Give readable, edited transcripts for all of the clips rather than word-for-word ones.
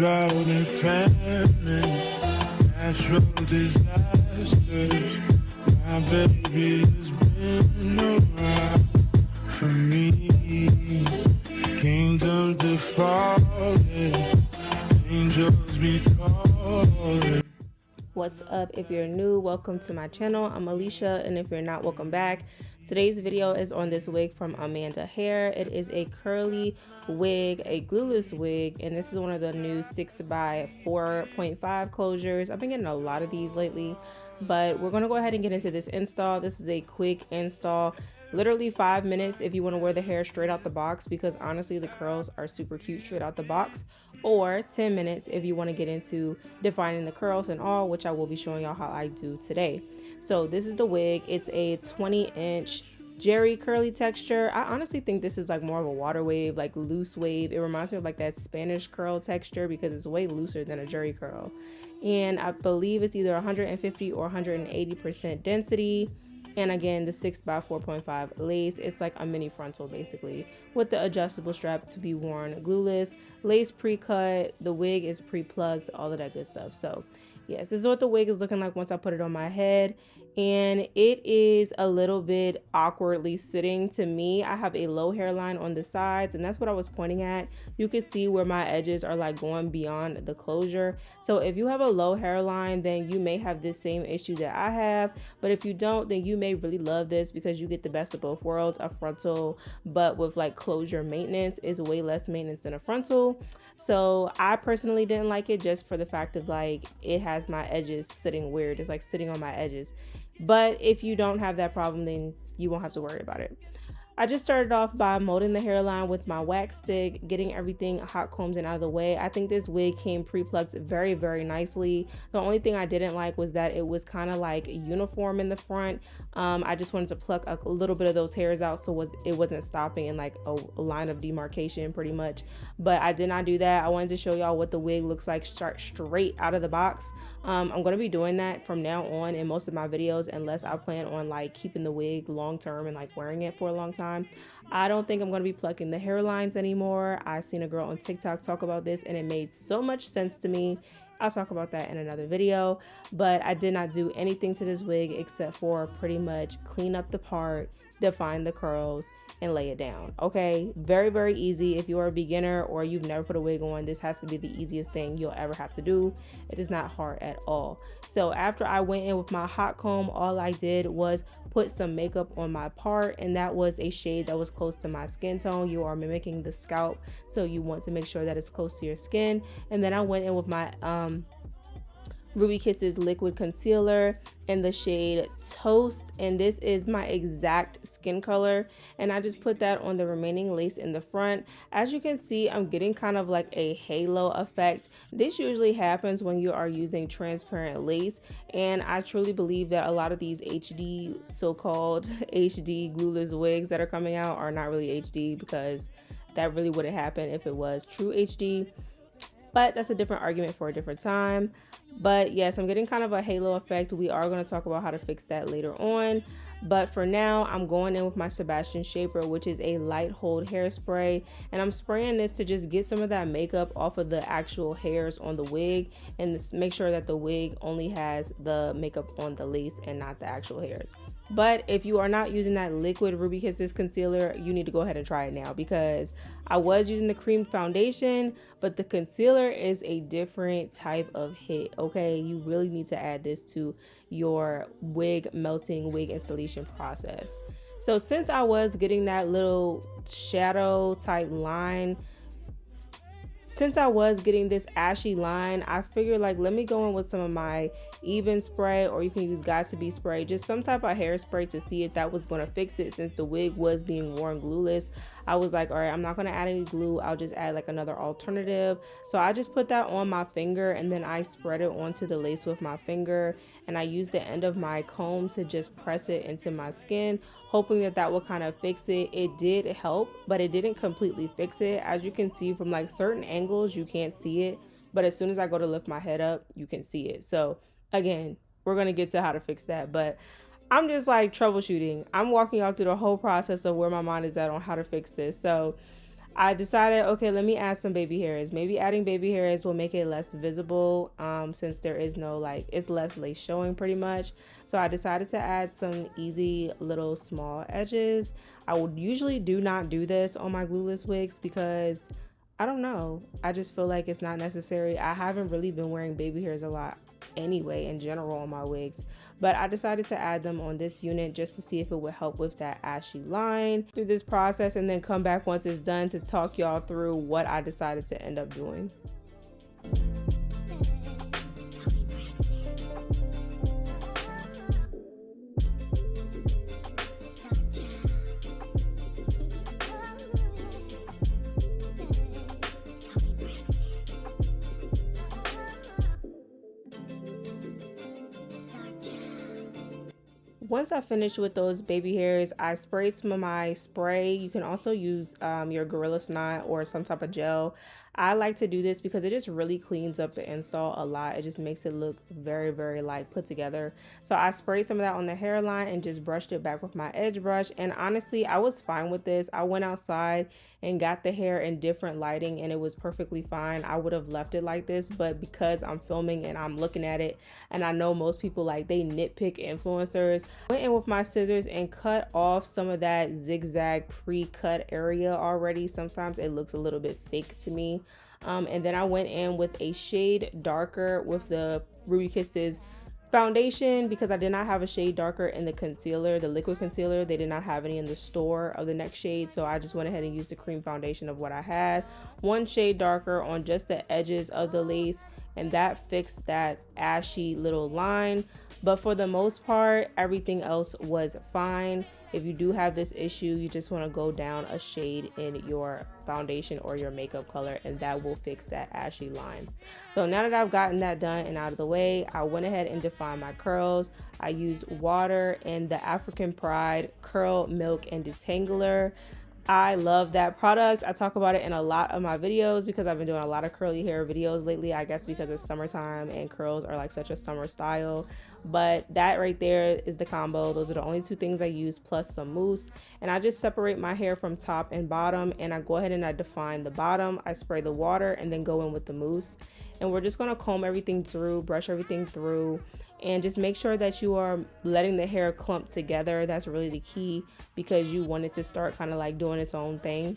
drought and famine, natural disasters. My baby has been around for me. Kingdoms are falling, angels be calling. What's up? If you're new, welcome to my channel. I'm Alicia, and if you're not, welcome back. Today's video is on this wig from amandahair. It is a curly wig, a glueless wig, and this is one of the new 6x4.5 closures. I've been getting a lot of these lately, but we're going to go ahead and get into this install. This is a quick install, literally 5 minutes if you want to wear the hair straight out the box, because honestly the curls are super cute straight out the box, or 10 minutes if you want to get into defining the curls and all, which I will be showing y'all how I do today. So this is the wig. It's a 20-inch jerry curly texture. I honestly think this is like more of a water wave, like loose wave. It reminds me of like that Spanish curl texture because it's way looser than a jerry curl, and I believe it's either 150 or 180% density. And again, the 6x4.5 lace, it's like a mini frontal basically, with the adjustable strap to be worn glueless, lace pre-cut, the wig is pre-plugged, all of that good stuff. So yes, this is what the wig is looking like once I put it on my head, and it is a little bit awkwardly sitting to me. I have a low hairline on the sides, and that's what I was pointing at. You can see where my edges are like going beyond the closure. So if you have a low hairline, then you may have this same issue that I have, but if you don't, then you may really love this because you get the best of both worlds. A frontal but with like closure maintenance is way less maintenance than a frontal. So I personally didn't like it just for the fact of like it has my edges sitting weird. It's like sitting on my edges. But if you don't have that problem, then you won't have to worry about it. I just started off by molding the hairline with my wax stick, getting everything hot combs and out of the way. I think this wig came pre-plucked very, very nicely. The only thing I didn't like was that it was kind of like uniform in the front. I just wanted to pluck a little bit of those hairs out so it wasn't stopping in like a line of demarcation pretty much. But I did not do that. I wanted to show y'all what the wig looks like straight out of the box. I'm going to be doing that from now on in most of my videos, unless I plan on like keeping the wig long term and like wearing it for a long time. I don't think I'm going to be plucking the hairlines anymore. I seen a girl on TikTok talk about this and it made so much sense to me. I'll talk about that in another video, but I did not do anything to this wig except for pretty much clean up the part, define the curls, and lay it down. Okay, very, very easy. If you are a beginner or you've never put a wig on, this has to be the easiest thing you'll ever have to do. It is not hard at all. So after I went in with my hot comb, all I did was put some makeup on my part, and that was a shade that was close to my skin tone. You are mimicking the scalp, so you want to make sure that it's close to your skin. And then I went in with my Ruby Kisses liquid concealer in the shade Toast, and this is my exact skin color, and I just put that on the remaining lace in the front. As you can see, I'm getting kind of like a halo effect. This usually happens when you are using transparent lace, and I truly believe that a lot of these HD, so-called HD glueless wigs that are coming out are not really HD, because that really wouldn't happen if it was true HD. But that's a different argument for a different time. But yes, I'm getting kind of a halo effect. We are going to talk about how to fix that later on. But for now, I'm going in with my Sebastian Shaper, which is a light hold hairspray. And I'm spraying this to just get some of that makeup off of the actual hairs on the wig, and make sure that the wig only has the makeup on the lace and not the actual hairs. But if you are not using that liquid Ruby Kisses concealer, you need to go ahead and try it now, because I was using the cream foundation, but the concealer is a different type of hit. Okay, you really need to add this to your wig melting, wig installation process. So since I was getting that little shadow type line, since I was getting this ashy line, I figured like, let me go in with some of my even spray, or you can use Got to Be spray, just some type of hairspray to see if that was going to fix it. Since the wig was being worn glueless, I was like, all right, I'm not going to add any glue. I'll just add like another alternative. So I just put that on my finger, and then I spread it onto the lace with my finger, and I used the end of my comb to just press it into my skin, hoping that that will kind of fix it. It did help, but it didn't completely fix it. As you can see from like certain angles, you can't see it, but as soon as I go to lift my head up, you can see it. So again, we're going to get to how to fix that, but I'm just like troubleshooting. I'm walking y'all through the whole process of where my mind is at on how to fix this. So I decided, okay, let me add some baby hairs. Maybe adding baby hairs will make it less visible, since there is no, like, it's less lace showing pretty much. So I decided to add some easy little small edges. I would usually do not do this on my glueless wigs because I don't know, I just feel like it's not necessary. I haven't really been wearing baby hairs a lot anyway in general on my wigs, but I decided to add them on this unit just to see if it would help with that ashy line through this process, and then come back once it's done to talk y'all through what I decided to end up doing. Once I finish with those baby hairs, I sprayed some of my spray. You can also use your Gorilla Snot or some type of gel. I like to do this because it just really cleans up the install a lot. It just makes it look very, very like put together. So I sprayed some of that on the hairline and just brushed it back with my edge brush. And honestly, I was fine with this. I went outside and got the hair in different lighting and it was perfectly fine. I would have left it like this, but because I'm filming and I'm looking at it and I know most people, like, they nitpick influencers, I went in with my scissors and cut off some of that zigzag pre-cut area already. Sometimes it looks a little bit fake to me. And then I went in with a shade darker with the Ruby Kisses foundation because I did not have a shade darker in the concealer, the liquid concealer. They did not have any in the store of the next shade, so I just went ahead and used the cream foundation of what I had. One shade darker on just the edges of the lace, and that fixed that ashy little line. But for the most part, everything else was fine. If you do have this issue, you just want to go down a shade in your foundation or your makeup color, and that will fix that ashy line. So now that I've gotten that done and out of the way, I went ahead and defined my curls. I used water and the African Pride Curl Milk and Detangler. I love that product. I talk about it in a lot of my videos because I've been doing a lot of curly hair videos lately, I guess because it's summertime and curls are like such a summer style. But that right there is the combo. Those are the only two things I use, plus some mousse. And I just separate my hair from top and bottom, and I go ahead and I define the bottom. I spray the water and then go in with the mousse. And we're just going to comb everything through, brush everything through, and just make sure that you are letting the hair clump together. That's really the key because you want it to start kind of like doing its own thing.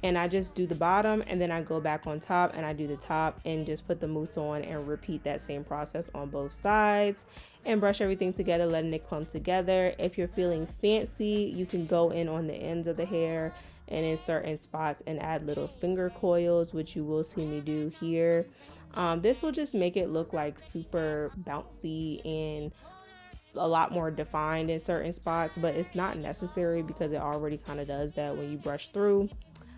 And I just do the bottom and then I go back on top and I do the top and just put the mousse on and repeat that same process on both sides and brush everything together, letting it clump together. If you're feeling fancy, you can go in on the ends of the hair and in certain spots and add little finger coils, which you will see me do here. This will just make it look like super bouncy and a lot more defined in certain spots, but it's not necessary because it already kind of does that when you brush through.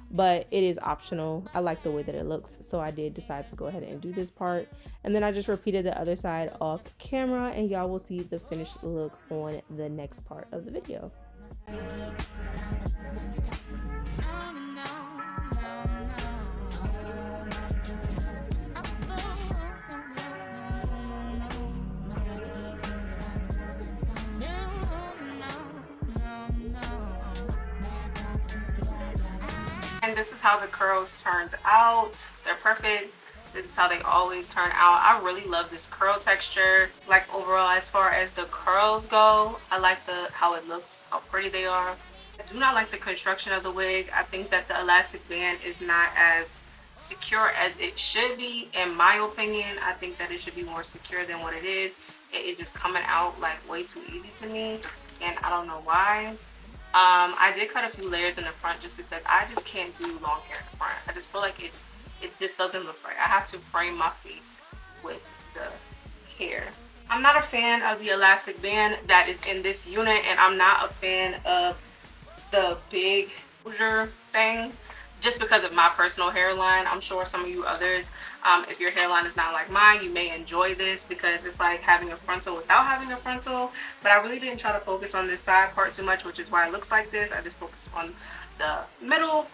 But it is optional. I like the way that it looks, so I did decide to go ahead and do this part, and then I just repeated the other side off camera, and y'all will see the finished look on the next part of the video. And this is how the curls turned out. They're perfect. This is how they always turn out. I really love this curl texture. Like overall, as far as the curls go, I like how it looks, how pretty they are. I do not like the construction of the wig. I think that the elastic band is not as secure as it should be. In my opinion, I think that it should be more secure than what it is. It is just coming out like way too easy to me, and I don't know why. I did cut a few layers in the front just because I just can't do long hair in the front. I just feel like it just doesn't look right. I have to frame my face with the hair. I'm not a fan of the elastic band that is in this unit, and I'm not a fan of the big closure thing just because of my personal hairline. I'm sure some of you others, if your hairline is not like mine, you may enjoy this because it's like having a frontal without having a frontal. But I really didn't try to focus on this side part too much, which is why it looks like this. I just focused on the middle.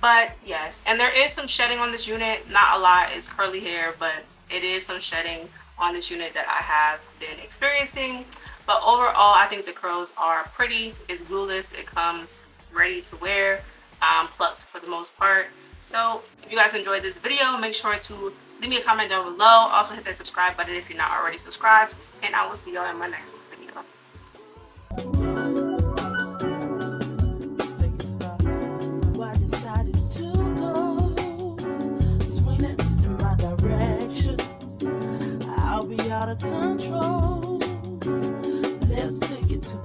But yes, and there is some shedding on this unit. Not a lot, it's curly hair, but it is some shedding on this unit that I have been experiencing. But overall, I think the curls are pretty. It's glueless. It comes ready to wear. plucked for the most part. So if you guys enjoyed this video, make sure to leave me a comment down below. Also hit that subscribe button if you're not already subscribed, and I will see y'all in my next video. Out of control. Let's take it to